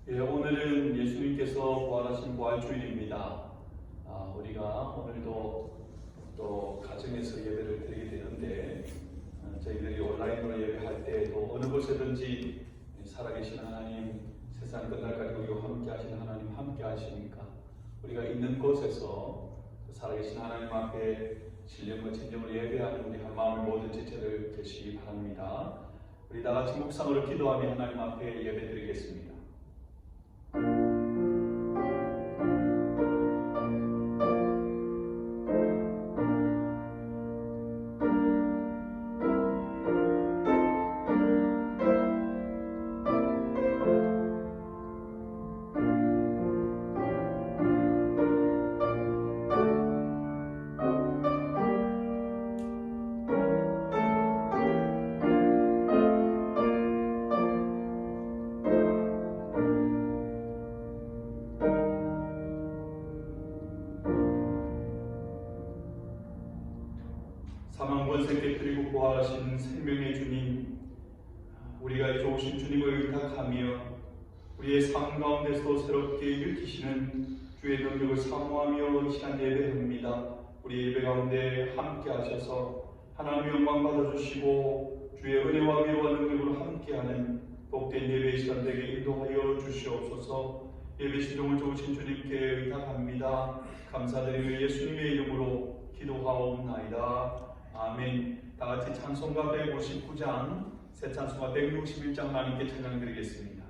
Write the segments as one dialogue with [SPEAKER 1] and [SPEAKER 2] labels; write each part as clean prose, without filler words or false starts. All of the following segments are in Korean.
[SPEAKER 1] 오늘은 예수님께서 부활하신 부활주일입니다. 우리가 오늘도 또 가정에서 예배를 드리게 되는데 저희들이 온라인으로 예배할 때에도 어느 곳에든지 살아계신 하나님, 세상 끝날까지 우리와 함께 하시는 하나님 함께 하시니까 우리가 있는 곳에서 살아계신 하나님 앞에 신령과 진정으로 예배하는 우리 한 마음을 모든 지체를 되시기 바랍니다. 우리 다 같이 묵상으로 기도하며 하나님 앞에 예배 드리겠습니다. 사망 권세 깨뜨리고 부활하신 생명의 주님, 우리가 좋으신 주님을 의탁하며 우리의 삶 가운데서 새롭게 일으키시는 주의 능력을 사모하며 이 시간 예배합니다. 우리 예배 가운데 함께 하셔서 하나님의 영광 받아주시고 주의 은혜와 위로와 능력으로 함께하는 복된 예배 시간 되게 인도하여 주시옵소서. 예배 시종을 좋으신 주님께 의탁합니다. 감사드리며 예수님의 이름으로 기도하옵나이다. 아멘. 다같이 찬송가 159장, 새 찬송가 161장 하나님께 찬양드리겠습니다.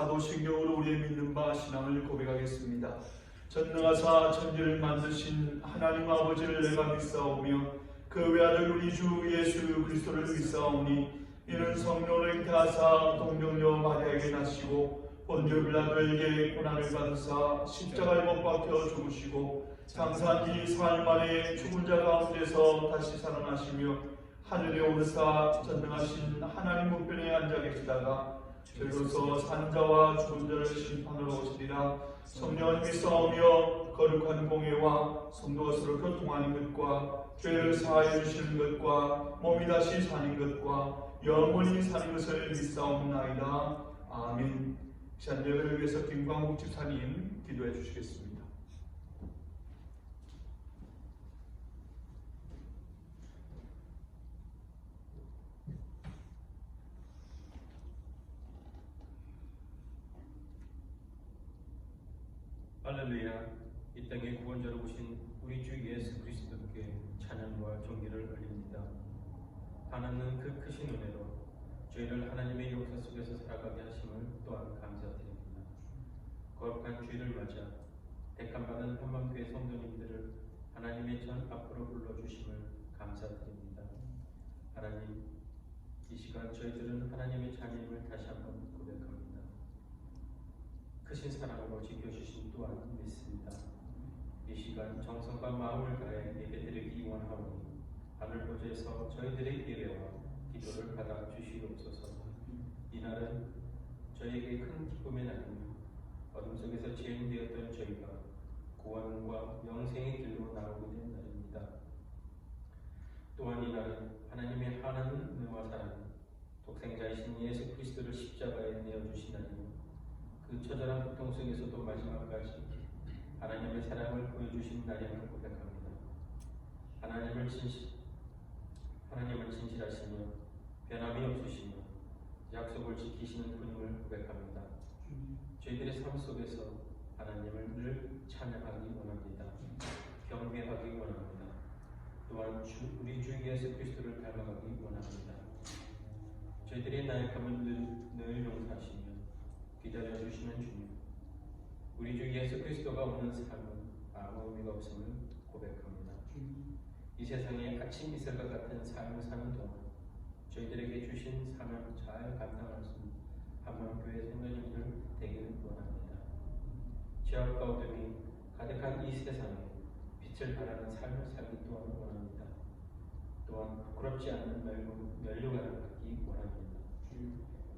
[SPEAKER 1] 사도신경으로 우리의 믿는 바 신앙을 고백하겠습니다. 전능하사 천지를 만드신 하나님 아버지를 내가 믿사오며 그 외아들 우리 주 예수 그리스도를 믿사오니 이는 성령으로 잉태하사 동정녀 마리아에게 나시고 본디오 빌라도에게 고난을 받으사 십자가에 못 박혀 죽으시고 장사한 지 사흘 만에 죽은 자 가운데서 다시 살아나시며 하늘에 오르사 전능하신 하나님 우편에 앉아 계시다가 저희로서 산자와 죽은 자를 심판하러 오시리라. 성령을 믿사오며 거룩한 공예와 성도가 서로 교통하는 것과 죄를 사하여 주시는 것과 몸이 다시 사는 것과 영원히 사는 것을 믿사옵나이다. 아멘. 시간 예배를 위해서 김광국 집사님 기도해 주시겠습니다.
[SPEAKER 2] 할렐루야. 이 땅에 구원자로 오신 우리 주 예수 그리스도께 찬양과 존귀를 올립니다. 하나는 그 크신 은혜로 저희를 하나님의 역사 속에서 살아가게 하심을 또한 감사드립니다. 거룩한 주일을 맞아 택함받은 한방교회 성도님들을 하나님의 전 앞으로 불러주심을 감사드립니다. 하나님, 이 시간 저희들은 하나님의 자녀임을 다시 한번 고백합니다. 크신 사랑으로 지켜주신 또한 믿습니다. 이 시간 정성과 마음을 다해 예배드리기 원하오니 하늘 보좌에서 저희들의 예배와 기도를 받아 주시옵소서. 이날은 저에게 큰 기쁨의 날이며 어둠 속에서 죄인되었던 저희가 구원과 영생의 길로 나오게 된 날입니다. 또한 이날은 하나님의 하나님 은혜와 사랑, 독생자이신 예수 그리스도를 십자가에 내어주신 날이며 그 처절한 고통 속에서도 마지막까지 하나님의 사랑을 보여주신 날임을 고백합니다. 하나님은 진실하시며 변함이 없으시며 약속을 지키시는 분임을 고백합니다. 저희들의 삶 속에서 하나님을 늘 찬양하기 원합니다. 경배하기 원합니다. 또한 우리 주 예수 그리스도를 닮아가기 원합니다. 저희들의 나약함을 늘 용서하시며 기다려주시는 주님, 우리 주 예수 그리스도가 없는 삶은 아무 의미가 없음을 고백합니다. 이 세상에 아침 이슬과 같은 삶을 사는 동안 저희들에게 주신 사명 잘 감당할 수 있는 한방교회 성도님들 되기를 원합니다. 죄악과 어둠이 가득한 이 세상에 빛을 발하는 삶을 살기 또한 원합니다. 또한 부끄럽지 않는 면류관을 갖기 원합니다.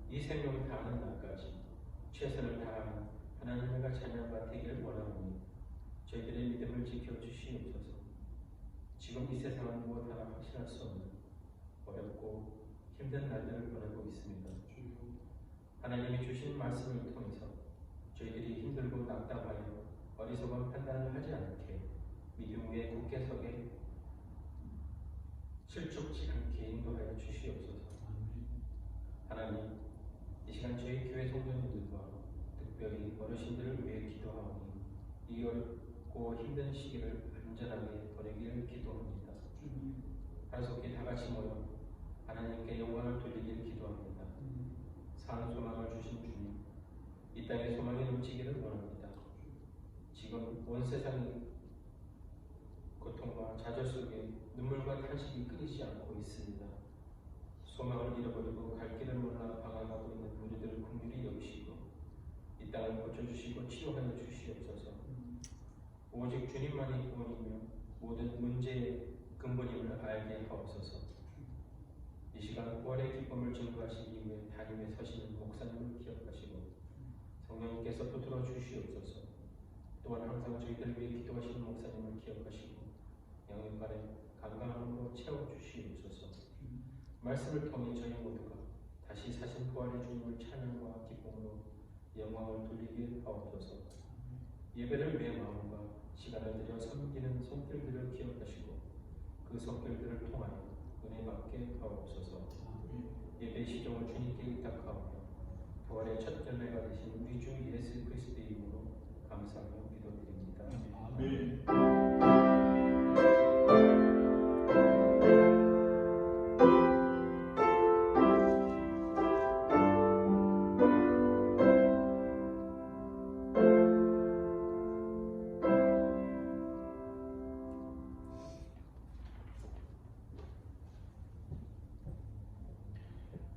[SPEAKER 2] 이 생명을 다하는 날까지 최선을 다하는 하나님과 자녀가 되기를 원하오니 저희들의 믿음을 지켜주시옵소서. 지금 이 세상은 무엇 하나 확신할 수 없는 어렵고 힘든 날들을 보내고 있습니다. 하나님이 주신 말씀을 통해서 저희들이 힘들고 낙담하여 어리석은 판단을 하지 않게 믿음 위에 굳게 서게 실족지 않게 인도하여 주시옵소서. 하나님, 이 시간 저희 교회 성도님들과 특별히 어르신들을 위해 기도하오니 이 어렵고 힘든 시기를 안전하게 보내기를 기도합니다. 하루속히 다 같이 모여 하나님께 영광을 돌리기를 기도합니다. 산 소망을 주신 주님, 이 땅에 소망이 넘치기를 원합니다. 지금 온 세상이 고통과 좌절 속에 눈물과 탄식이 끊이지 않고 있습니다. 소망을 잃어버리고 갈 길을 몰라 방황하고 있는 우리들을 긍휼히 여기시고 이 땅을 고쳐주시고 치료하여 주시옵소서. 오직 주님만이 구원이며 모든 문제의 근본임을 알게 하옵소서. 이 시간 구원의 기쁨을 증거하시기 위해 담임에 서시는 목사님을 기억하시고 성령님께서 붙들어 주시옵소서. 또한 항상 저희들을 위해 기도하시는 목사님을 기억하시고 영육간에 건강함으로 채워주시옵소서. 말씀을 통해 저희 모두가 다시 사신 부활의 주님을 찬양과 기쁨으로 영광을 돌리게 하옵소서. 예배를 매 마음과 시간을 들여 섬기는 손길들을 기억하시고 그 손길들을 통하여 은혜 받게 하옵소서. 예배 시종을 주님께 의탁하오며 부활의 첫 열매가 되신 우리 주 예수 그리스도의 이름으로 감사하며 기도드립니다.
[SPEAKER 1] 아멘.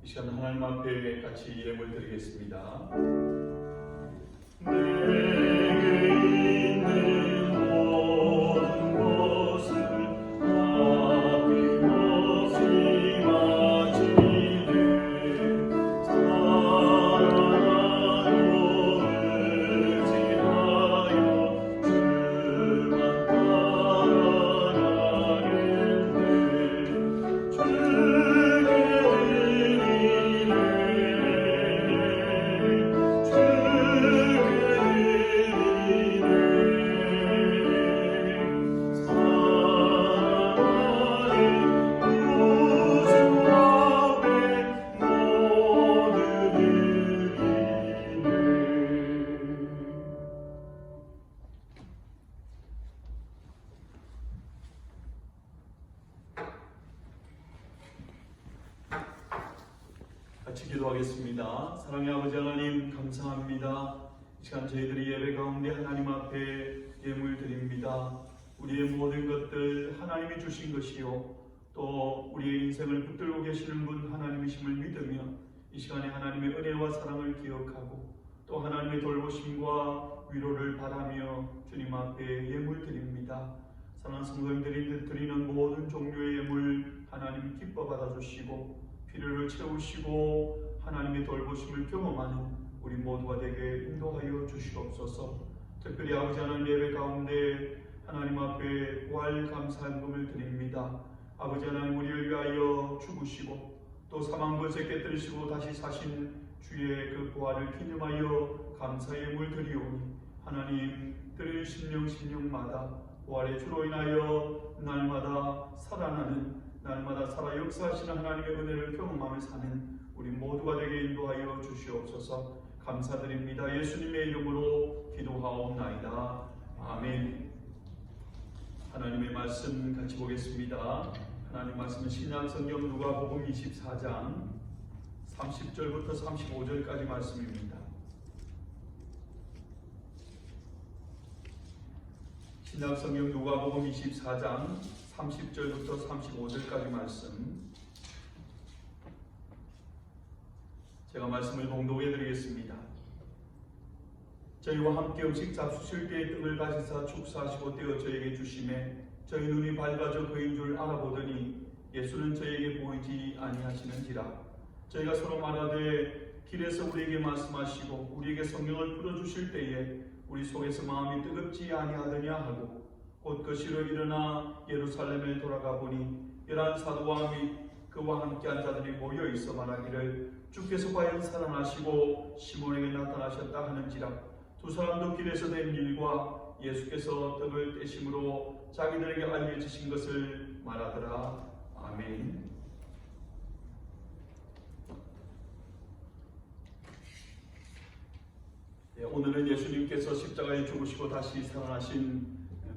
[SPEAKER 1] 이 시간 하나님 앞에 같이 예물 드리겠습니다. 내게 있는 모든 것을 아낌없이 바치되 사랑하여 의지하여 주만 따라가겠네. 주께 드리네. 주께 같이 기도하겠습니다. 사랑의 아버지 하나님 감사합니다. 이 시간 저희들이 예배 가운데 하나님 앞에 예물 드립니다. 우리의 모든 것들 하나님이 주신 것이요 또 우리의 인생을 붙들고 계시는 분 하나님이심을 믿으며 이 시간에 하나님의 은혜와 사랑을 기억하고 또 하나님의 돌보심과 위로를 바라며 주님 앞에 예물 드립니다. 사랑하는 성도님들이 드리는 모든 종류의 예물 하나님 기뻐 받아주시고 필요를 채우시고 하나님의 돌보심을 경험하는 우리 모두가 되게 인도하여 주시옵소서. 특별히 아버지 하나님 예배 가운데 하나님 앞에 부활 감사한금을 드립니다. 아버지 하나님 우리를 위하여 죽으시고 또 사망권세 깨뜨리시고 다시 사신 주의 그 부활을 기념하여 감사의 예물 드리오니 하나님 드릴 심령마다 부활의 주로 인하여 날마다 살아나는 날마다 살아 역사하시는 하나님의 은혜를 경험하며 사는 우리 모두가 되게 인도하여 주시옵소서. 감사드립니다. 예수님의 이름으로 기도하옵나이다. 아멘. 하나님의 말씀 같이 보겠습니다. 하나님 말씀은 신약성경 누가복음 24장 30절부터 35절까지 말씀입니다. 신약성경 누가복음 24장 30절부터 35절까지 말씀 제가 말씀을 봉독해 드리겠습니다. 저희와 함께 음식 잡수실 때에 떡을 가지사 축사하시고 떼어 저에게 주시매 저희 눈이 밝아져 그인 줄 알아보더니 예수는 저에게 보이지 아니하시는지라. 저희가 서로 말하되 길에서 우리에게 말씀하시고 우리에게 성령을 풀어주실 때에 우리 속에서 마음이 뜨겁지 아니하더냐 하고 곧 거시로 일어나 예루살렘에 돌아가 보니 11 사도와 및 그와 함께한 자들이 모여 있어 말하기를 주께서 과연 살아나시고 시몬에게 나타나셨다 하는지라. 두 사람도 길에서 된 일과 예수께서 떡을 떼심으로 자기들에게 알려주신 것을 말하더라. 아멘. 오늘은 예수님께서 십자가에 죽으시고 다시 살아나신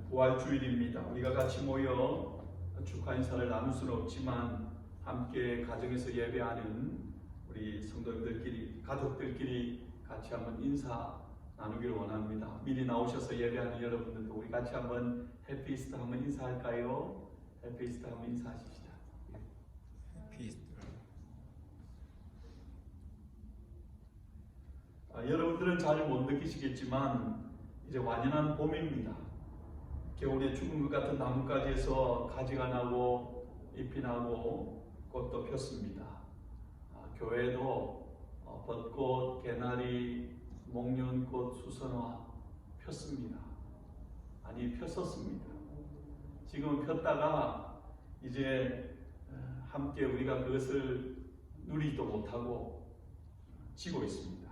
[SPEAKER 1] 부활주일입니다. 우리가 같이 모여 축하 인사를 나눌 수는 없지만 함께 가정에서 예배하는 우리 성도님들끼리 가족들끼리 같이 한번 인사 나누기를 원합니다. 미리 나오셔서 예배하는 여러분들도 우리 같이 한번 해피 이스터 한번 인사할까요? 해피 이스터 한번 인사하십시다. 해피 이스터. 여러분들은 잘 못 느끼시겠지만 이제 완연한 봄입니다. 겨울에 죽은 것 같은 나뭇가지에서 가지가 나고 잎이 나고 꽃도 폈습니다. 교회도 벚꽃, 개나리, 목련꽃, 수선화 폈습니다. 아니 폈었습니다. 지금 폈다가 이제 함께 우리가 그것을 누리지도 못하고 지고 있습니다.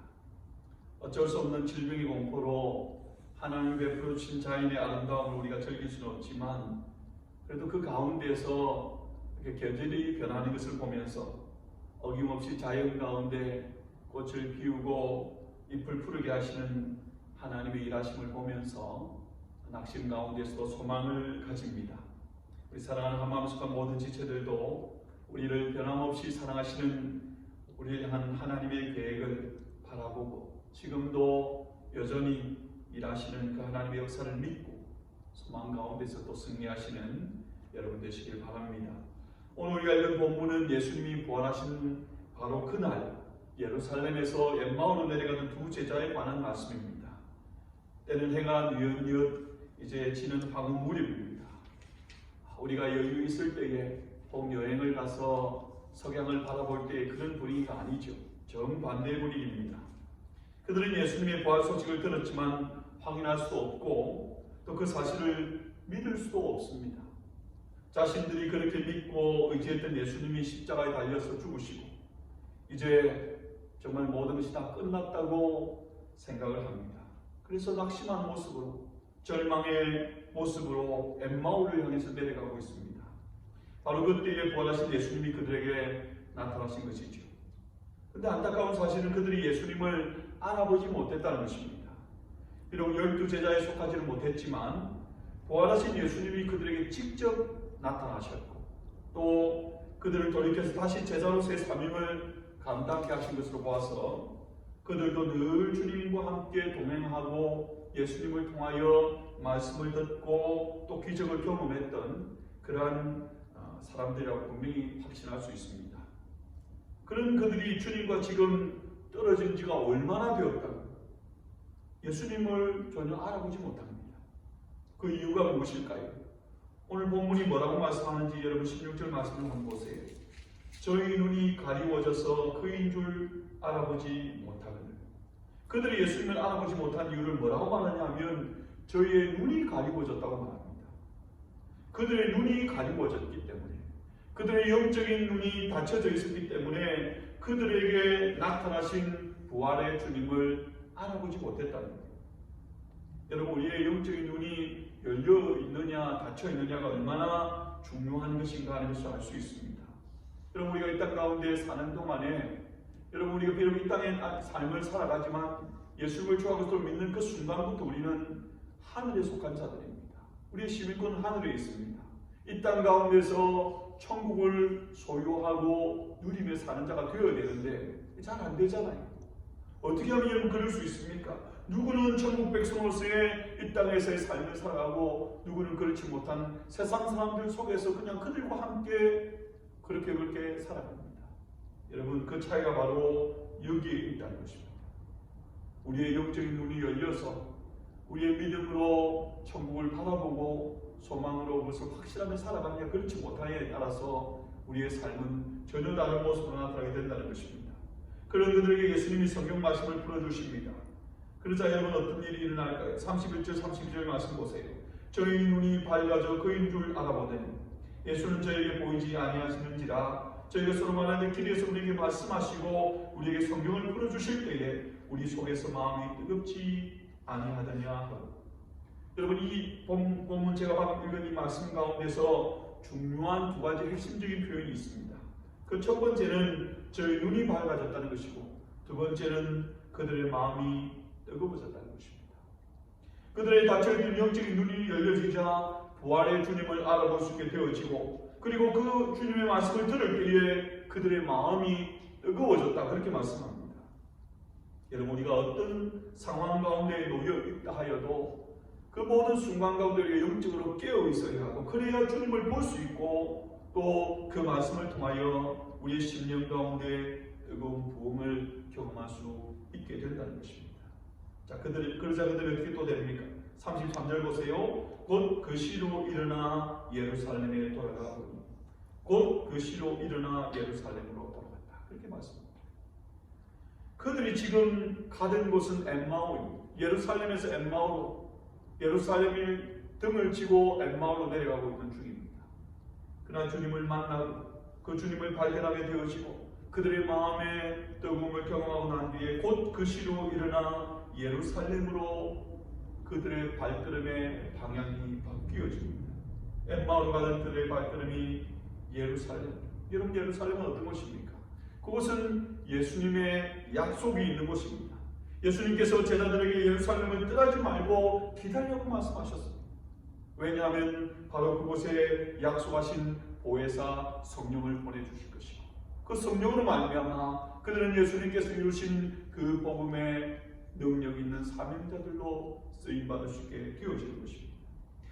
[SPEAKER 1] 어쩔 수 없는 질병의 공포로 하나님이 베풀어 주신 자연의 아름다움을 우리가 즐길 수는 없지만 그래도 그 가운데서 이렇게 계절이 변하는 것을 보면서 어김없이 자연 가운데 꽃을 피우고 잎을 푸르게 하시는 하나님의 일하심을 보면서 낙심 가운데서도 소망을 가집니다. 우리 사랑하는 한마음에 속한 모든 지체들도 우리를 변함없이 사랑하시는 우리를 향한 하나님의 계획을 바라보고 지금도 여전히 일하시는 그 하나님의 역사를 믿고 소망 가운데서 또 승리하시는 여러분 되시길 바랍니다. 오늘 우리가 읽은 본문은 예수님이 부활하신 바로 그날 예루살렘에서 엠마오로 내려가는 두 제자에 관한 말씀입니다. 때는 해가 뉘엿뉘엿 이제 지는 황혼 무렵입니다. 우리가 여유 있을 때에 혹 여행을 가서 석양을 바라볼 때의 그런 분위기가 아니죠. 정반대의 분위기입니다. 그들은 예수님의 부활 소식을 들었지만 확인할 수도 없고 또 그 사실을 믿을 수도 없습니다. 자신들이 그렇게 믿고 의지했던 예수님이 십자가에 달려서 죽으시고 이제 정말 모든 것이 다 끝났다고 생각을 합니다. 그래서 낙심한 모습으로 절망의 모습으로 엠마오를 향해서 내려가고 있습니다. 바로 그때에 부활하신 예수님이 그들에게 나타나신 것이죠. 그런데 안타까운 사실은 그들이 예수님을 알아보지 못했다는 것입니다. 비록 12제자에 속하지는 못했지만 부활하신 예수님이 그들에게 직접 나타나셨고 또 그들을 돌이켜서 다시 제자로서의 사명을 감당케 하신 것으로 보아서 그들도 늘 주님과 함께 동행하고 예수님을 통하여 말씀을 듣고 또 기적을 경험했던 그러한 사람들이라고 분명히 확신할 수 있습니다. 그런 그들이 주님과 지금 떨어진 지가 얼마나 되었다고 예수님을 전혀 알아보지 못합니다. 그 이유가 무엇일까요? 오늘 본문이 뭐라고 말씀하는지 여러분 16절 말씀을 한번 보세요. 저희 눈이 가리워져서 그인 줄 알아보지 못하거든. 그들이 예수님을 알아보지 못한 이유를 뭐라고 말하냐 하면 저희의 눈이 가리워졌다고 말합니다. 그들의 눈이 가리워졌기 때문에, 그들의 영적인 눈이 닫혀져 있었기 때문에 그들에게 나타나신 부활의 주님을 알아보지 못했다는 거예요. 여러분, 우리의 영적인 눈이 열려 있느냐 닫혀 있느냐가 얼마나 중요한 것인가 하는 것을 알 수 있습니다. 여러분, 우리가 이 땅 가운데 사는 동안에 여러분, 우리가 비록 이 땅의 삶을 살아가지만 예수님을 주 그리스도를 믿는 그 순간부터 우리는 하늘에 속한 자들입니다. 우리의 시민권은 하늘에 있습니다. 이 땅 가운데서 천국을 소유하고 누리며 사는 자가 되어야 되는데 잘 안 되잖아요. 어떻게 하면 여러분 그럴 수 있습니까? 누구는 천국 백성으로서의 이 땅에서의 삶을 살아가고 누구는 그렇지 못한 세상 사람들 속에서 그냥 그들과 함께 그렇게 살아갑니다. 여러분, 그 차이가 바로 여기에 있다는 것입니다. 우리의 영적인 눈이 열려서 우리의 믿음으로 천국을 바라보고 소망으로 그것을 확실하게 살아가느냐 그렇지 못하느냐에 따라서 우리의 삶은 전혀 다른 모습으로 나타나게 된다는 것입니다. 그런 그들에게 예수님이 성경 말씀을 풀어주십니다. 그러자 여러분 어떤 일이 일어날까요? 31절 32절 말씀 보세요. 저희 눈이 밝아져 그인 줄 알아보되 예수는 저에게 보이지 아니하시는지라 저희가 서로 말하는 길에서 우리에게 말씀하시고 우리에게 성경을 풀어주실 때에 우리 속에서 마음이 뜨겁지 아니하더냐. 여러분, 이 본문 제가 방금 읽은 이 말씀 가운데서 중요한 두 가지 핵심적인 표현이 있습니다. 그 첫 번째는 저희 눈이 밝아졌다는 것이고, 두 번째는 그들의 마음이 뜨거워졌다는 것입니다. 그들의 닫혀있는 영적인 눈이 열려지자 부활의 주님을 알아볼 수 있게 되어지고, 그리고 그 주님의 말씀을 들을 때에 그들의 마음이 뜨거워졌다, 그렇게 말씀합니다. 여러분, 우리가 어떤 상황 가운데 놓여 있다 하여도 그 모든 순간 가운데 우리가 영적으로 깨어 있어야 하고, 그래야 주님을 볼 수 있고 또 그 말씀을 통하여 우리의 심령 가운데 뜨거운 부흥을 경험할 수 있게 된다는 것입니다. 자, 그러자 그들이 어떻게 또 됩니까? 33절 보세요. 곧 그 시로 일어나 예루살렘에 돌아가고, 곧 그 시로 일어나 예루살렘으로 돌아갔다, 그렇게 말씀합니다. 그들이 지금 가던 곳은 엠마오입니다. 예루살렘에서 엠마오로, 예루살렘이 등을 지고 엠마오로 내려가고 있는 중입니다. 그러나 주님을 만나고 그 주님을 발견하게 되어지고 그들의 마음에 뜨거움을 경험하고 난 뒤에 곧 그 시로 일어나 예루살렘으로 그들의 발걸음의 방향이 바뀌어집니다. 엠마오로 가던 그들의 발걸음이 예루살렘. 여러분, 예루살렘은 어떤 곳입니까? 그곳은 예수님의 약속이 있는 곳입니다. 예수님께서 제자들에게 예루살렘을 떠나지 말고 기다리라고 말씀하셨습니다. 왜냐하면 바로 그곳에 약속하신 보혜사 성령을 보내주실 것이고, 그 성령으로 말미암아 그들은 예수님께서 이루신 그 복음의 능력 있는 사명자들로 쓰임받을 수 있게 되어지는 것입니다.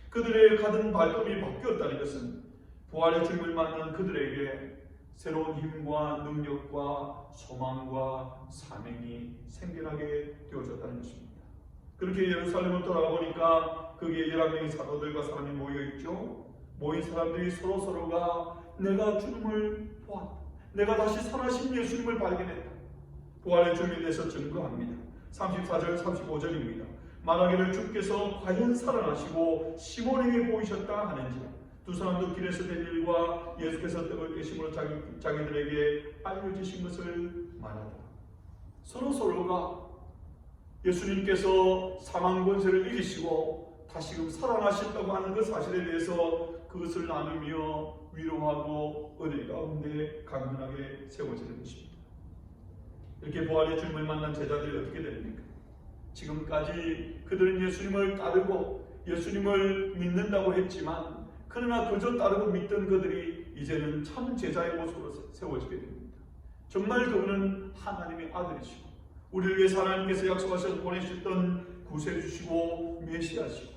[SPEAKER 1] 그들의 가던 발걸음이 바뀌었다는 것은 부활의 주님을 만난 그들에게 새로운 힘과 능력과 소망과 사명이 생겨나게 되어졌다는 것입니다. 그렇게 예루살렘을 돌아가 보니까 거기에 11명의 사도들과 사람이 모여있죠. 모인 사람들이 서로가 내가 주님을 보았다, 내가 다시 살아신 예수님을 발견했다, 부활의 주님에 대해서 증거합니다. 34절 35절입니다. 말하기를 주께서 과연 살아나시고 시몬에게 보이셨다 하는지라. 두 사람도 길에서 된 일과 예수께서 떡을 깨심으로 자기들에게 알려주신 것을 말하더라. 서로가 예수님께서 사망 권세를 이기시고 다시금 살아나셨다고 하는 그 사실에 대해서 그것을 나누며 위로하고 은혜 가운데 강건하게 세워지는 것입니다. 이렇게 부활의 주님을 만난 제자들이 어떻게 됩니까? 지금까지 그들은 예수님을 따르고 예수님을 믿는다고 했지만, 그러나 그저 따르고 믿던 그들이 이제는 참 제자의 모습으로 세워지게 됩니다. 정말 그분은 하나님의 아들이시고 우리를 위해서 하나님께서 약속하셔서 보내셨던 구세주시고 메시아시고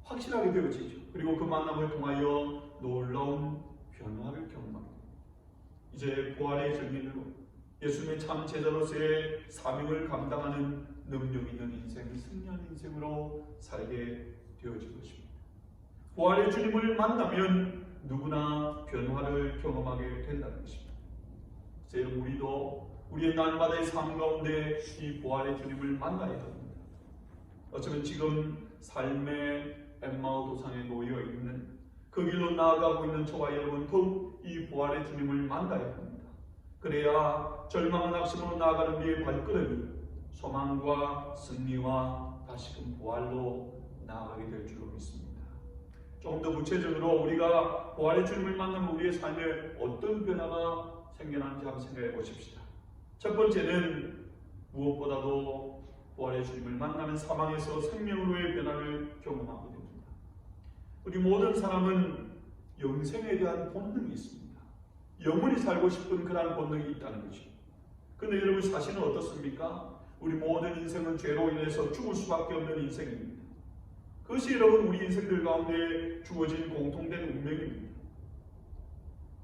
[SPEAKER 1] 확실하게 되어지죠. 그리고 그 만남을 통하여 놀라운 변화를 경험합니다. 이제 부활의 증인으로 예수님의 참 제자로서의 사명을 감당하는 능력 있는 인생, 승리한 인생으로 살게 되어질 것입니다. 부활의 주님을 만나면 누구나 변화를 경험하게 된다는 것입니다. 그래서 우리도 우리의 날마다의 삶 가운데 이 부활의 주님을 만나야 합니다. 어쩌면 지금 삶의 엠마오 도상에 놓여 있는 그 길로 나아가고 있는 저와 여러분 더욱 이 부활의 주님을 만나야 합니다. 그래야 절망과 낙심으로 나아가는 우리의 발걸음이 소망과 승리와 다시금 부활로 나아가게 될 줄로 믿습니다. 조금 더 구체적으로 우리가 부활의 주님을 만나면 우리의 삶에 어떤 변화가 생겨나는지 한번 생각해 보십시다. 첫 번째는 무엇보다도 부활의 주님을 만나면 사망에서 생명으로의 변화를 경험하게 됩니다. 우리 모든 사람은 영생에 대한 본능이 있습니다. 영원히 살고 싶은 그러한 본능이 있다는 것입니다. 그런데 여러분 사실은 어떻습니까? 우리 모든 인생은 죄로 인해서 죽을 수밖에 없는 인생입니다. 그것이 여러분 우리 인생들 가운데 주어진 공통된 운명입니다.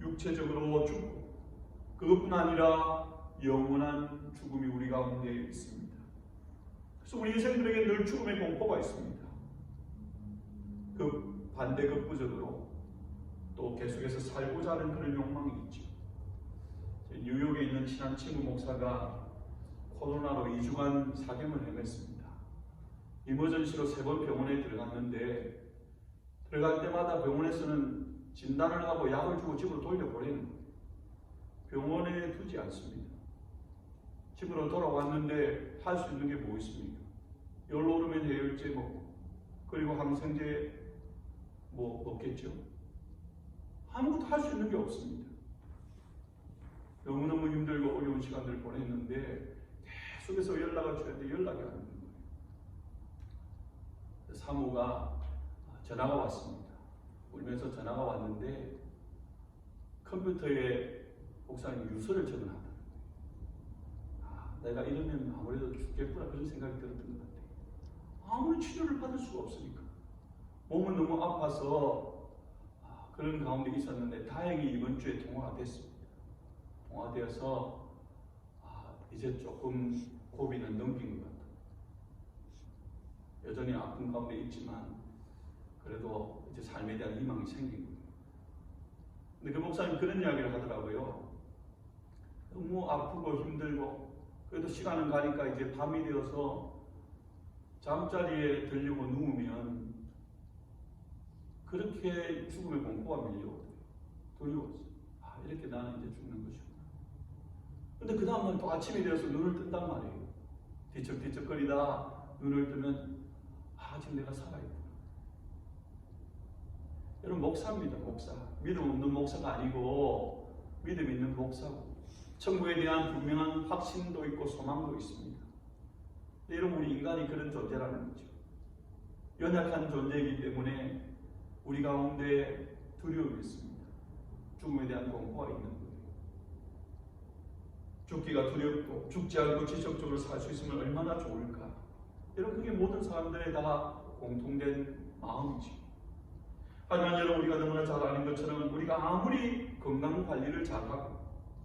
[SPEAKER 1] 육체적으로 죽고 그것뿐 아니라 영원한 죽음이 우리 가운데 있습니다. 그래서 우리 인생들에게 늘 죽음의 공포가 있습니다. 그 반대급부적으로 또 계속해서 살고자 하는 그런 욕망이 있죠. 뉴욕에 있는 친한 친구 목사가 코로나로 2주간 사경을 헤맸습니다. 이머전시로 3번 병원에 들어갔는데 들어갈 때마다 병원에서는 진단을 하고 약을 주고 집으로 돌려보내는 거예요. 병원에 두지 않습니다. 집으로 돌아왔는데 할 수 있는 게 뭐 있습니까? 열 오르면 해열제 먹고 그리고 항생제 뭐 먹겠죠. 아무것도 할 수 있는 게 없습니다. 너무너무 힘들고 어려운 시간들을 보냈는데 계속해서 연락을 줘야 돼 연락이 안 오는 거예요. 사모가 전화가 왔습니다. 울면서 전화가 왔는데 컴퓨터에 목사님이 유서를 적어놨다는 거예요. 내가 이러면 아무래도 죽겠구나 그런 생각이 들었던 것 같아요. 아무리 치료를 받을 수가 없으니까 몸은 너무 아파서 그런 가운데 있었는데 다행히 이번 주에 통화가 됐습니다. 통화되어서 이제 조금 고비는 넘긴 것 같아요. 여전히 아픈 가운데 있지만 그래도 이제 삶에 대한 희망이 생긴 거예요. 근데 그 목사님 그런 이야기를 하더라고요. 너무 아프고 힘들고 그래도 시간은 가니까 이제 밤이 되어서 잠자리에 들려고 누우면 그렇게 죽음의 공포가 밀려오더래요. 두려웠어요. 이렇게 나는 이제 죽는 것이구나. 근데 그 다음날 또 아침이 되어서 눈을 뜬단 말이에요. 뒤척뒤척거리다 눈을 뜨면 지금 내가 살아있구나. 여러분 목사입니다. 목사. 믿음 없는 목사가 아니고 믿음 있는 목사고 천국에 대한 분명한 확신도 있고 소망도 있습니다. 근데 여러분 우리 인간이 그런 존재라는 거죠. 연약한 존재이기 때문에 우리 가운데 두려움이 있습니다. 죽음에 대한 공포가 있는 거예요. 죽기가 두렵고 죽지 않고 지속적으로 살 수 있으면 얼마나 좋을까. 여러분 그게 모든 사람들의 다 공통된 마음이죠. 하지만 여러분 우리가 너무나 잘 아는 것처럼 우리가 아무리 건강관리를 잘하고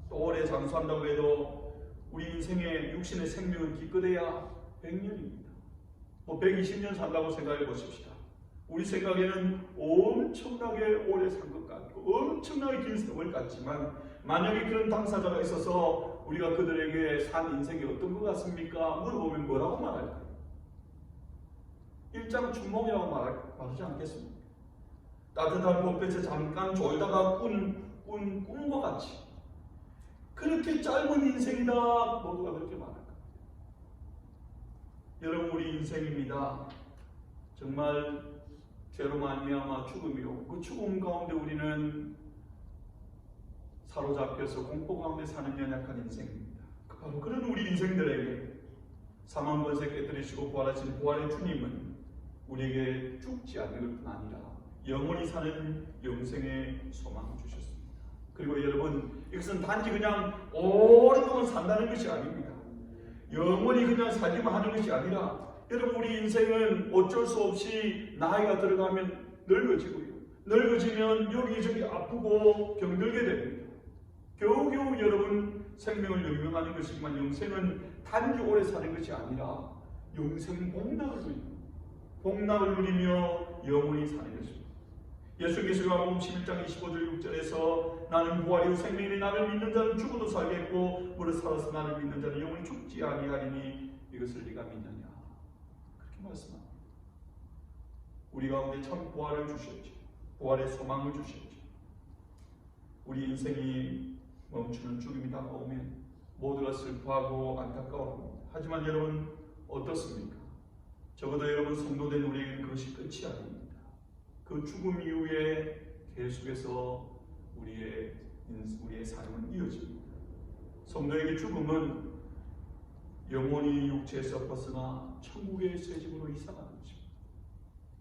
[SPEAKER 1] 또 오래 장수한다고 해도 우리 인생의 육신의 생명은 기껏해야 100년입니다. 뭐 120년 산다고 생각해 보십시다. 우리 생각에는 엄청나게 오래 산 것 같고 엄청나게 긴 세월 같지만 만약에 그런 당사자가 있어서 우리가 그들에게 산 인생이 어떤 것 같습니까? 물어보면 뭐라고 말할까요? 일장춘몽이라고 말하지 않겠습니까? 따뜻한 봄볕에 잠깐 졸다가 꾼 꿈과 같이 그렇게 짧은 인생이다 모두가 그렇게 말할까? 여러분 우리 인생입니다. 정말 죄로 말미암아 죽음이요. 그 죽음 가운데 우리는 사로잡혀서 공포 가운데 사는 연약한 인생입니다. 바로 그런 우리 인생들에게 사망 권세 깨뜨리시고 부활하신 부활의 주님은 우리에게 죽지 않는 것뿐 아니라 영원히 사는 영생의 소망을 주셨습니다. 그리고 여러분, 이것은 단지 그냥 오랫동안 산다는 것이 아닙니다. 영원히 그냥 살기만 하는 것이 아니라, 여러분, 우리 인생은 어쩔 수 없이 나이가 들어가면 늙어지고요. 늙어지면 여기저기 아프고 병들게 됩니다. 겨우겨우 여러분 생명을 영영하는 것이지만, 영생은 단지 오래 사는 것이 아니라 영생 복락을 누리며 영원히 사는 것입니다. 예수께서 요한복음 11장 25절 6절에서 나는 부활이요 생명이니 나를 믿는 자는 죽어도 살겠고 무릇 살아서 나를 믿는 자는 영원히 죽지 아니하리니 이것을 네가 믿느냐, 그렇게 말씀합니다. 우리 가운데 참 부활을 주셨죠. 부활의 소망을 주셨죠. 우리 인생이 멈추는 죽음이 다가오면 모두가 슬퍼하고 안타까워합니다. 하지만 여러분 어떻습니까? 적어도 여러분 성도된 우리에게는 그것이 끝이 아닙니다. 그 죽음 이후에 계속해서 우리의 삶은 이어집니다. 성도에게 죽음은 영원히 육체에서 벗어나 천국의 새 집으로 이사가는 것입니다.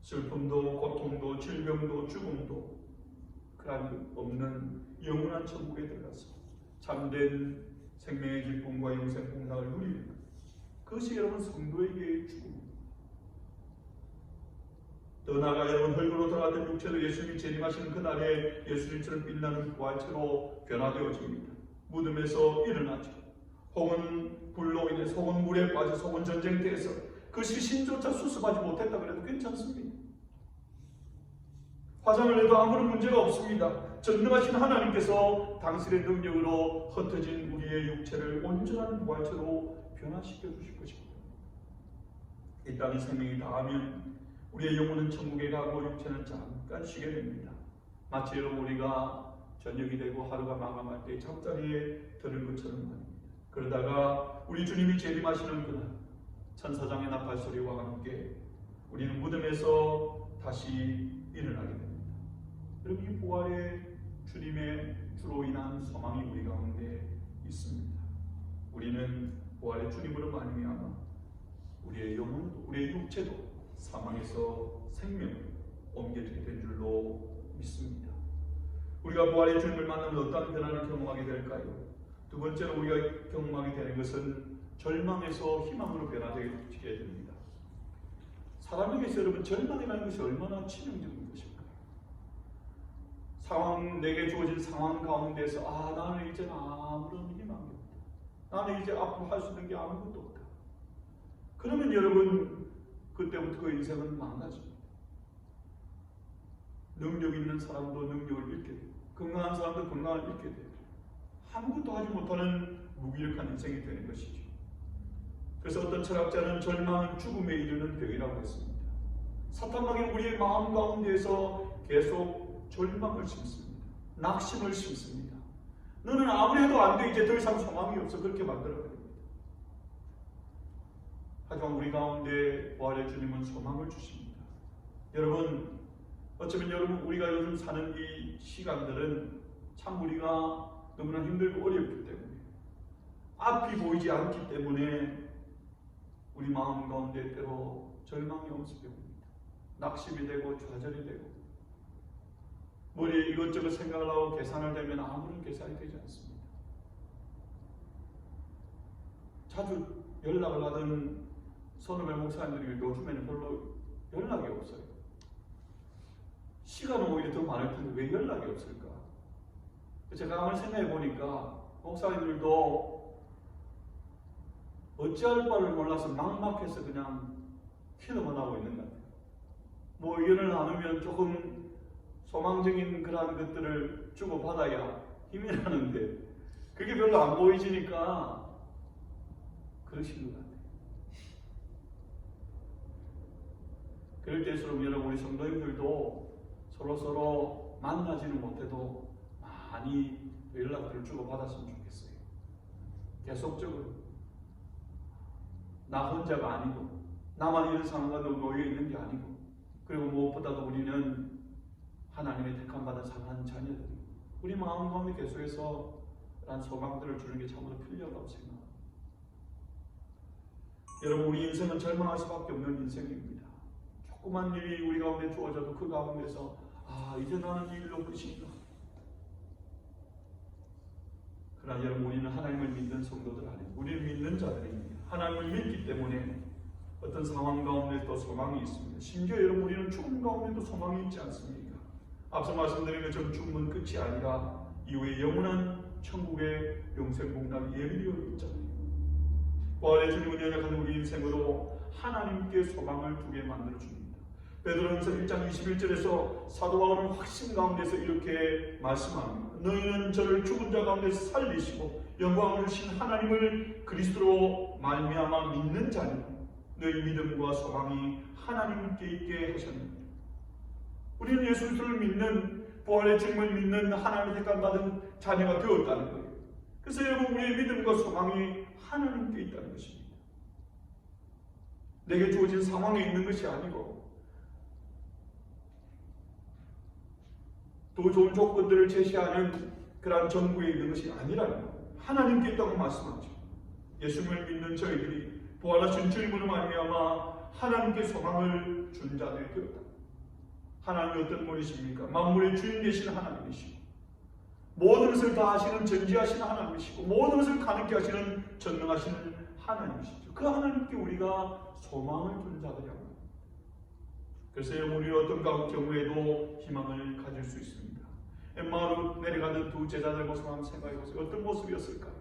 [SPEAKER 1] 슬픔도 고통도 질병도 죽음도 그런 없는 영원한 천국에 들어가서 참된 생명의 기쁨과 영생 복락을 누리는 것, 그것이 여러분 성도에게의 죽음입니다. 더 나아가 여러분 흙으로 들어갔던 육체도 예수님이 재림하시는 그날에 예수님처럼 빛나는 부활체로 변화되어집니다. 무덤에서 일어나죠. 혹은 불로 인해서, 혹은 물에 빠져서, 혹은 전쟁터에서 그 시신조차 수습하지 못했다 그래도 괜찮습니다. 화상을 내도 아무런 문제가 없습니다. 전능하신 하나님께서 당신의 능력으로 흩어진 우리의 육체를 온전한 부활체로 변화시켜 주실 것입니다. 이 땅의 생명이 다하면 우리의 영혼은 천국에 가고 육체는 잠깐 쉬게 됩니다. 마치 여러분 우리가 저녁이 되고 하루가 마감할 때 잠자리에 드는 것처럼 말입니다. 그러다가 우리 주님이 재림하시는 그날 천사장의 나팔 소리와 함께 우리는 무덤에서 다시 일어나게 됩니다. 여러분, 이 부활의 주님의 주로 인한 소망이 우리 가운데 있습니다. 우리는 부활의 주님으로 말미암아 우리의 영혼도, 우리의 육체도 사망에서 생명으로 옮겨지게 된 줄로 믿습니다. 우리가 부활의 주님을 만나면 어떤 변화를 경험하게 될까요? 두 번째로 우리가 경험하게 되는 것은 절망에서 희망으로 변화되게 됩니다. 사람에게서 여러분 절망이라는 것이 얼마나 치명적인 것입니까? 내게 주어진 상황 가운데서 나는 이제 아무런 희망이 없다. 나는 이제 앞으로 할 수 있는 게 아무것도 없다. 그러면 여러분 그때부터 그 인생은 망가집니다. 능력 있는 사람도 능력을 잃게 되고 건강한 사람도 건강을 잃게 되고 아무것도 하지 못하는 무기력한 인생이 되는 것이죠. 그래서 어떤 철학자는 절망은 죽음에 이르는 병이라고 했습니다. 사탄마귀는 우리의 마음 가운데에서 계속 절망을 심습니다. 낙심을 심습니다. 너는 아무리 해도 안 돼. 이제 더 이상 소망이 없어. 그렇게 만들어버립니다. 하지만 우리 가운데 부활의 주님은 소망을 주십니다. 여러분, 어쩌면 여러분 우리가 요즘 사는 이 시간들은 참 우리가 너무나 힘들고 어렵기 때문에, 앞이 보이지 않기 때문에 우리 마음 가운데 때로 절망이 엄습해 옵니다. 낙심이 되고 좌절이 되고 머리에 이것저것 생각을 하고 계산을 되면 아무런 계산이 되지 않습니다. 자주 연락을 하던 선후배 목사님들이 요즘에는 별로 연락이 없어요. 시간은 오히려 더 많을 텐데 왜 연락이 없을까? 제가 한번 생각해 보니까 목사님들도 어찌할 바를 몰라서 막막해서 그냥 키도만 하고 있는 것 같아요. 뭐 의견을 나누면 조금 소망적인 그러한 것들을 주고받아야 힘이 나는데 그게 별로 안 보이지니까 그러신 것 같아요. 그럴 때일수록 여러분 우리 성도님들도 서로 만나지는 못해도 많이 연락들을 주고받았으면 좋겠어요. 계속적으로 나 혼자가 아니고 나만 이런 상황과 놓여 있는 게 아니고, 그리고 무엇보다도 우리는 하나님의 택함받은 사랑하는 자녀들이 우리 마음 가운데 계속해서 그런 소망들을 주는 게 참으로 필요하다고 생각합니다. 여러분, 우리 인생은 절망할 수밖에 없는 인생입니다. 조그만 일이 우리 가운데 주어져도 그 가운데서 이제 나는 이 일로 끝인가, 그러나 여러분, 우리는 하나님을 믿는 성도들 아니에요. 우리는 믿는 자들입니다. 하나님을 믿기 때문에 어떤 상황 가운데도 소망이 있습니다. 심지어 여러분, 우리는 죽음 가운데도 소망이 있지 않습니까? 앞서 말씀드린 것처럼 죽음은 끝이 아니라 이후에 영원한 천국의 영생 복락이 예비되어 있잖아요. 부활의 주님은 연약한 우리 인생으로 하나님께 소망을 두게 만들어줍니다. 베드로전서 1장 21절에서 사도 바울은 확신 가운데서 이렇게 말씀합니다. 너희는 저를 죽은 자 가운데서 살리시고 영광을 주신 하나님을 그리스도로 말미암아 믿는 자니 너희 믿음과 소망이 하나님께 있게 하셨느니라. 우리는 예수 그리스도를 믿는, 부활의 주님을 믿는 하나님의 택함 받은 자녀가 되었다는 거예요. 그래서 여러분, 우리의 믿음과 소망이 하나님께 있다는 것입니다. 내게 주어진 상황에 있는 것이 아니고 더 좋은 조건들을 제시하는 그러한 정부에 있는 것이 아니라는 거예요. 하나님께 있다고 말씀하죠. 예수님을 믿는 저희들이 부활하신 주님으로 말미암아 하나님께 소망을 준 자들이 되었다. 하나님이 어떤 분이십니까? 만물의 주인 되신 하나님이시고 모든 것을 다 하시는 전지하신 하나님이시고 모든 것을 가능케 하시는 전능하신 하나님이시죠. 그 하나님께 우리가 소망을 준 자들이 합니다. 그래서 우리 어떤 경우에도 희망을 가질 수 있습니다. 엠마오로 내려가는 두 제자들 모습을 한번 생각해 보세요. 어떤 모습이었을까요?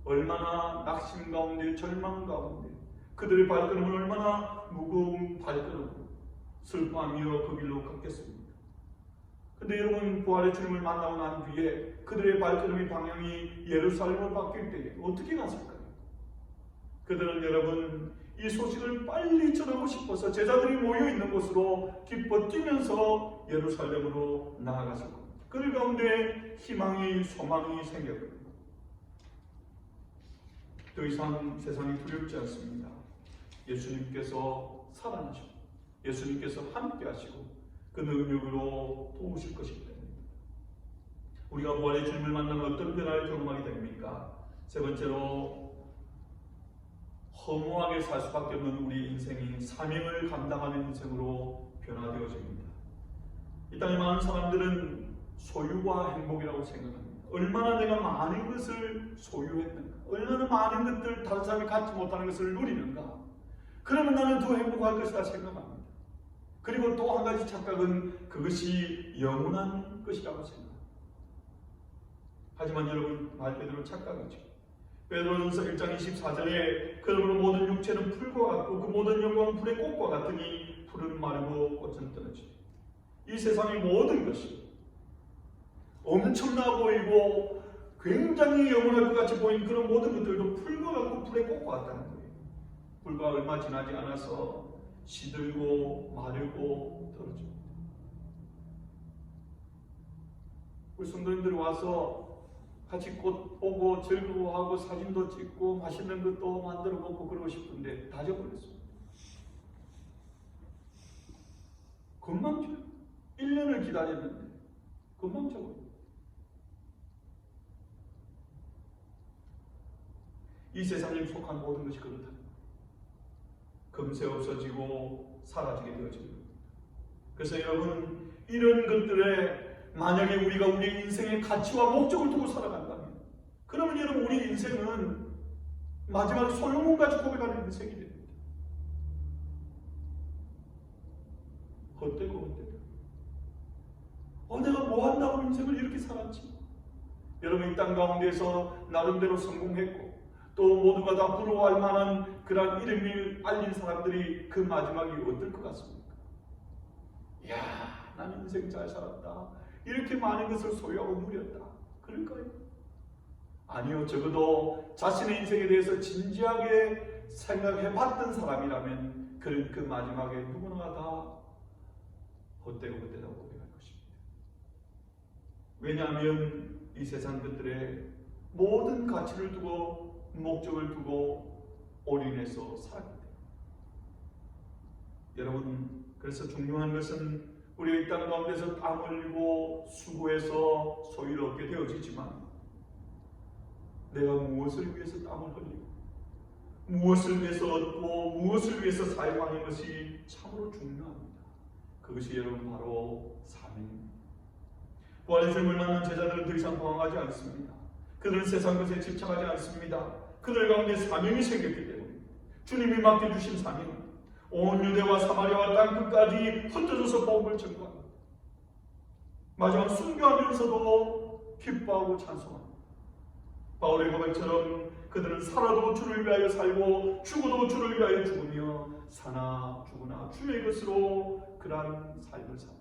[SPEAKER 1] 얼마나 낙심 가운데, 절망 가운데, 그들의 발걸음은 얼마나 무거운 발걸음으로 슬퍼하며 그 길로 걷겠습니다. 근데 여러분, 부활의 주님을 만나고 난 뒤에 그들의 발걸음의 방향이 예루살렘으로 바뀔 때에 어떻게 갔을까요? 그들은 여러분, 이 소식을 빨리 전하고 싶어서 제자들이 모여있는 곳으로 기뻐 뛰면서 예루살렘으로 나아갔을 겁니다. 그 가운데 희망이, 소망이 생겼거든요. 더 이상 세상이 두렵지 않습니다. 예수님께서 살아나시고 예수님께서 함께 하시고 그 능력으로 도우실 것이기 때문입니다. 우리가 부활의 주님을 만나면 어떤 변화를 경험하게 됩니까? 세 번째로, 허무하게 살 수밖에 없는 우리 인생이 사명을 감당하는 인생으로 변화되어집니다. 이 땅에 많은 사람들은 소유와 행복이라고 생각합니다. 얼마나 내가 많은 것을 소유했는가, 얼마나 많은 것들 다른 사람이 갖지 못하는 것을 누리는가, 그러면 나는 더 행복할 것이다 생각합니다. 그리고 또 한 가지 착각은 그것이 영원한 것이라고 생각합니다. 하지만 여러분, 말 그대로 착각이죠. 베드로전서 1장 24절에 그러므로 모든 육체는 풀과 같고 그 모든 영광은 불의 꽃과 같으니 풀은 마르고 꽃은 떨어지고, 이 세상의 모든 것이 엄청나 보이고 굉장히 영원할 것 같이 보이는 그런 모든 것들도 풀과 같고 불의 꽃과 같다는 거예요. 불과 얼마 지나지 않아서 시들고 마르고 떨어집니다. 우리 성도님들이 와서 같이 꽃 보고 즐거워하고 사진도 찍고 맛있는 것도 만들어 먹고 그러고 싶은데 다 져버렸습니다. 금방 져요. 1년을 기다렸는데 금방 져버려요. 이 세상에 속한 모든 것이 그렇다. 금세 없어지고 사라지게 되어집니다. 그래서 여러분, 이런 것들에 만약에 우리가 우리 인생의 가치와 목적을 두고 살아간다면, 그러면 여러분, 우리 인생은 마지막에 소용없이 고백하는 인생이 됩니다. 헛되고 내가 뭐 한다고 인생을 이렇게 살았지? 여러분, 이 땅 가운데서 나름대로 성공했고 또 모두가 다 부러워할 만한 그런 이름을 알린 사람들이 그 마지막이 어떨 것 같습니까? 이야, 난 인생 잘 살았다, 이렇게 많은 것을 소유하고 누렸다, 그럴까요? 아니요. 적어도 자신의 인생에 대해서 진지하게 생각해봤던 사람이라면 그는 그 마지막에 누구나 다 헛되고 헛되다고 고백할 것입니다. 왜냐하면 이 세상 것들에 모든 가치를 두고 목적을 두고 올인해서 살아가게 됩니다. 여러분, 그래서 중요한 것은 우리가 이 땅 가운데서 땀 흘리고 수고해서 소유를 얻게 되어지지만 내가 무엇을 위해서 땀을 흘리고 무엇을 위해서 얻고 무엇을 위해서 사용하는 것이 참으로 중요합니다. 그것이 여러분 바로 사명입니다. 부활의 주님을 만난 제자들은 더 이상 방황하지 않습니다. 그들은 세상 것에 집착하지 않습니다. 그들 가운데 사명이 생겼기 때문에 주님이 맡겨주신 사명은 온 유대와 사마리아와 땅끝까지 흩어져서 복음을 전가합니다. 마지막 순교하면서도 기뻐하고 찬송합니다. 바울의 고백처럼 그들은 살아도 주를 위하여 살고 죽어도 주를 위하여 죽으며 사나 죽으나 주의 것으로 그러한 삶을 살았습니다.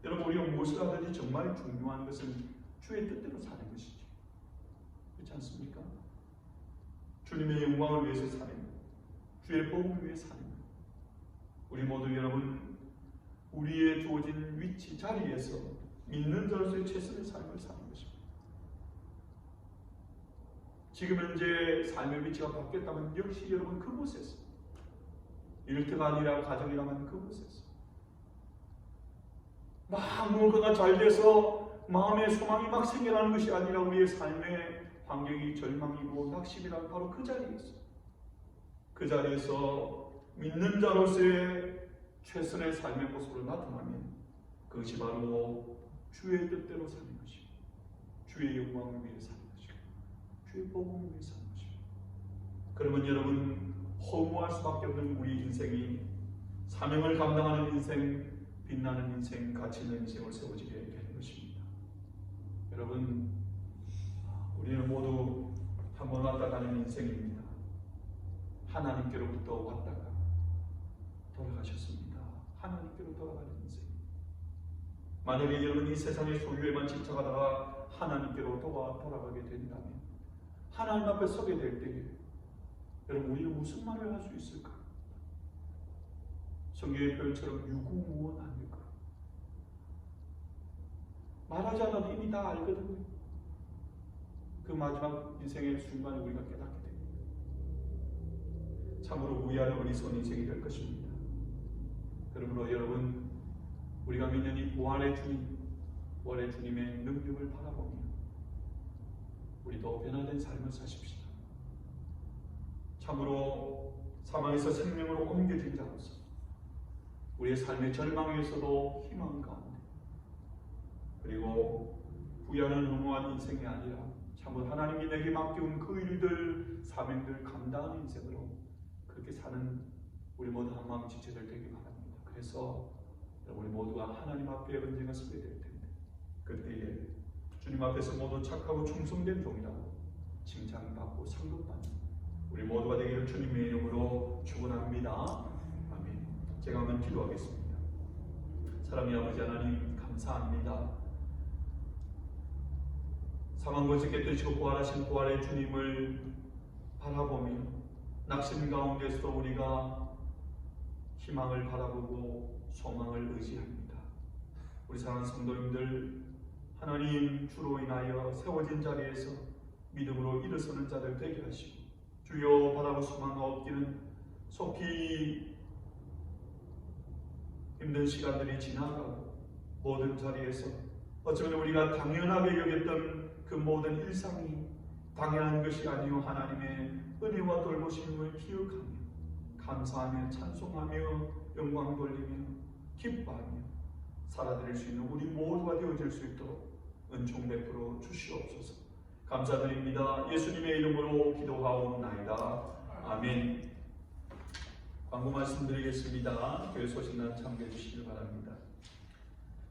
[SPEAKER 1] 여러분, 우리가 무엇을 하든지 정말 중요한 것은 주의 뜻대로 사는 것이죠. 그렇지 않습니까? 주님의 영광을 위해서 사는 것, 주의 복음을 위해 사는 것. 우리 모두 여러분, 우리의 주어진 위치, 자리에서 믿는 자로서의 최선의 삶을 사는 것입니다. 지금 현재 삶의 위치가 바뀌었다면 역시 여러분 그곳에서, 일터가 아니라 가정이라면 그곳에서 막 무엇가 잘 돼서 마음의 소망이 막 생겨나는 것이 아니라 우리의 삶의 환경이 절망이고 낙심이란 바로 그 자리에서 믿는 자로서의 최선의 삶의 모습으로 나타나면 그것이 바로 주의 뜻대로 사는 것이고 주의 영광을 위해 사는 것이고 주의 복음을 위해 사는 것이고, 그러면 여러분 허무할 수밖에 없는 우리 인생이 사명을 감당하는 인생, 빛나는 인생, 가치 있는 인생을 세워지게 되는 것입니다. 여러분, 우리는 모두 한 번 왔다 가는 인생입니다. 하나님께로부터 왔다가 돌아가셨습니다. 하나님께로 돌아가는 인생. 만약에 여러분 이 세상의 소유에만 집착하다가 하나님께로 돌아가게 된다면, 하나님 앞에 서게 될 때에 여러분 우리는 무슨 말을 할 수 있을까? 성경의 표현처럼 유구무원 아닐까? 말하지 않아도 이미 다 알거든요. 그 마지막 인생의 순간에 우리가 깨닫게 됩니다. 참으로 무의한 어리석은 인생이 될 것입니다. 그러므로 여러분, 우리가 믿는 이 부활의 주님의 능력을 바라보며 우리도 변화된 삶을 사십시다. 참으로 사망에서 생명으로 옮겨진 자로서 우리의 삶의 절망에서도 희망 가운데, 그리고 부여하는 허무한 인생이 아니라 참으로 하나님이 내게 맡겨온 그 일들, 사명들 감당하는 인생으로 그렇게 사는 우리 모두 한마음 지체들 되기 바랍니다. 그래서 우리 모두가 하나님 앞에 언젠가 서게 될 텐데, 그때에 주님 앞에서 모두 착하고 충성된 종이라고 칭찬받고 상급받는 우리 모두가 되기를 주님의 이름으로 축원합니다. 아멘. 제가 한번 기도하겠습니다. 사랑의 아버지 하나님, 감사합니다. 사망과 죽게 되시고 부활하신 부활의 주님을 바라보며 낙심 가운데서도 우리가 희망을 바라보고 소망을 의지합니다. 우리 사랑하는 성도님들, 하나님 주로 인하여 세워진 자리에서 믿음으로 일어서는 자들 되게 하시고, 주여 바라고 소망 없기는 속히 힘든 시간들이 지나가고 모든 자리에서 어쩌면 우리가 당연하게 여겼던 그 모든 일상이 당연한 것이 아니요 하나님의 은혜와 돌보심을 기억하며 감사하며 찬송하며 영광 돌리며 기뻐하며 살아드릴 수 있는 우리 모두가 되어질 수 있도록 은총 베풀어 주시옵소서. 감사드립니다. 예수님의 이름으로 기도하옵나이다. 아멘. 광고 말씀드리겠습니다. 교회 소식난 참고해 주시길 바랍니다.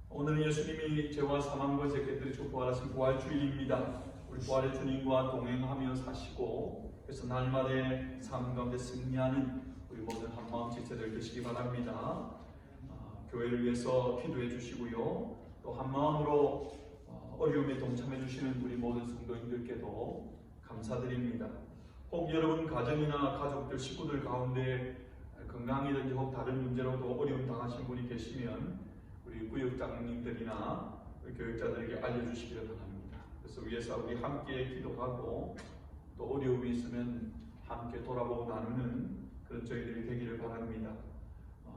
[SPEAKER 1] 오늘은 예수님이 죄와 사망과 죄를 깨뜨리시고 부활하신 부활주일입니다. 우리 부활의 주님과 동행하며 사시고, 그래서 날마다의 삶 가운데 승리하는 우리 모든 한마음 지체들 되시기 바랍니다. 교회를 위해서 기도해 주시고요. 또 한마음으로 어려움에 동참해 주시는 우리 모든 성도님들께도 감사드립니다. 혹 여러분 가정이나 가족들, 식구들 가운데 건강이든지 혹 다른 문제로도 어려움 당하신 분이 계시면 우리 구역장님들이나 교육자들에게 알려주시기를 바랍니다. 그래서 위에서 우리 함께 기도하고 또 어려움이 있으면 함께 돌아보고 나누는 그런 저희들이 되기를 바랍니다.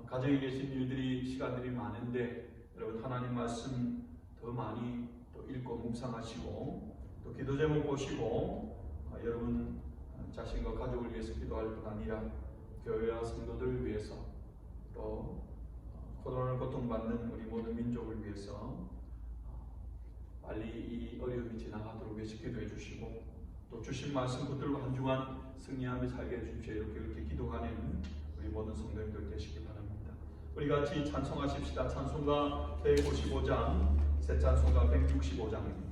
[SPEAKER 1] 가정에 계신 일들이 시간들이 많은데 여러분 하나님 말씀 더 많이 또 읽고 묵상하시고 또 기도 제목 보시고 여러분 자신과 가족을 위해서 기도할 뿐 아니라 교회와 성도들을 위해서 또 코로나를 고통받는 우리 모든 민족을 위해서 빨리 이 되시게 기도해 주시고 또 주신 말씀 붙들고 한 주간 승리하며 살게 해주십시오. 이렇게 기도하는 우리 모든 성도님들 되시기 바랍니다. 우리 같이 찬송하십시다. 찬송가 155장, 새 찬송가 165장입니다.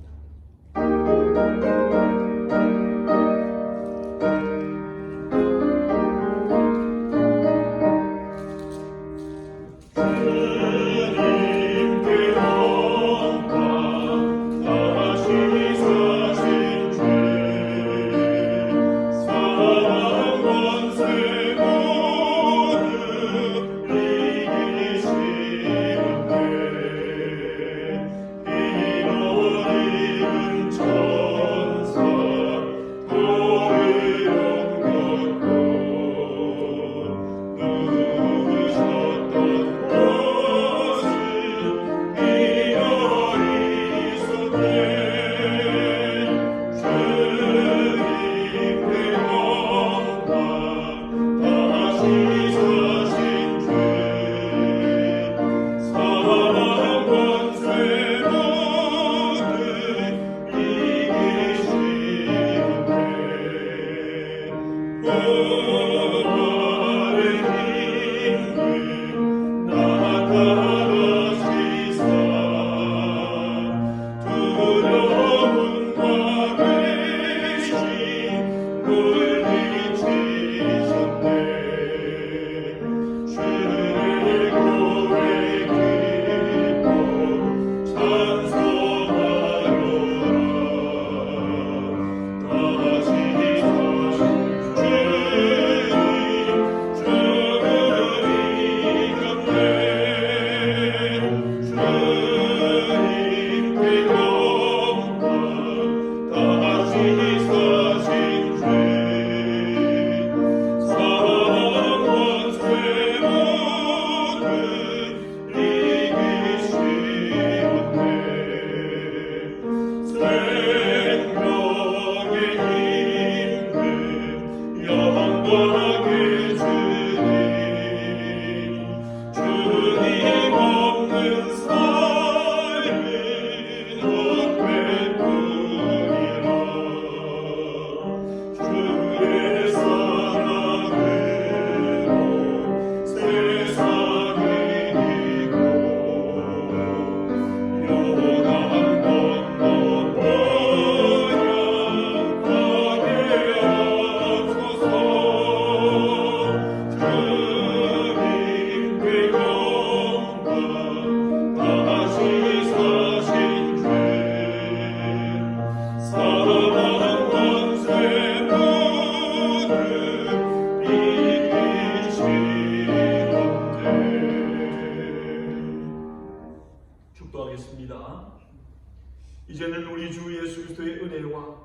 [SPEAKER 1] 이제는 우리 주 예수 그리스도의 은혜와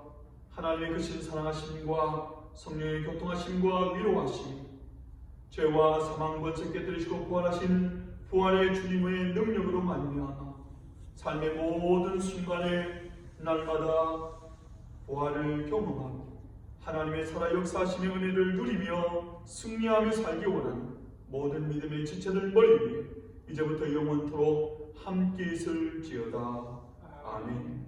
[SPEAKER 1] 하나님의 크신 사랑하심과 성령의 교통하심과 위로하심, 죄와 사망 번째 깨뜨리시고 부활하신 부활의 주님의 능력으로 말미암아 삶의 모든 순간에 날마다 부활을 경험하고 하나님의 살아 역사하심의 은혜를 누리며 승리하며 살기 원하는 모든 믿음의 지체들 머리 위에 이제부터 영원토록 함께 있을지어다. 아멘.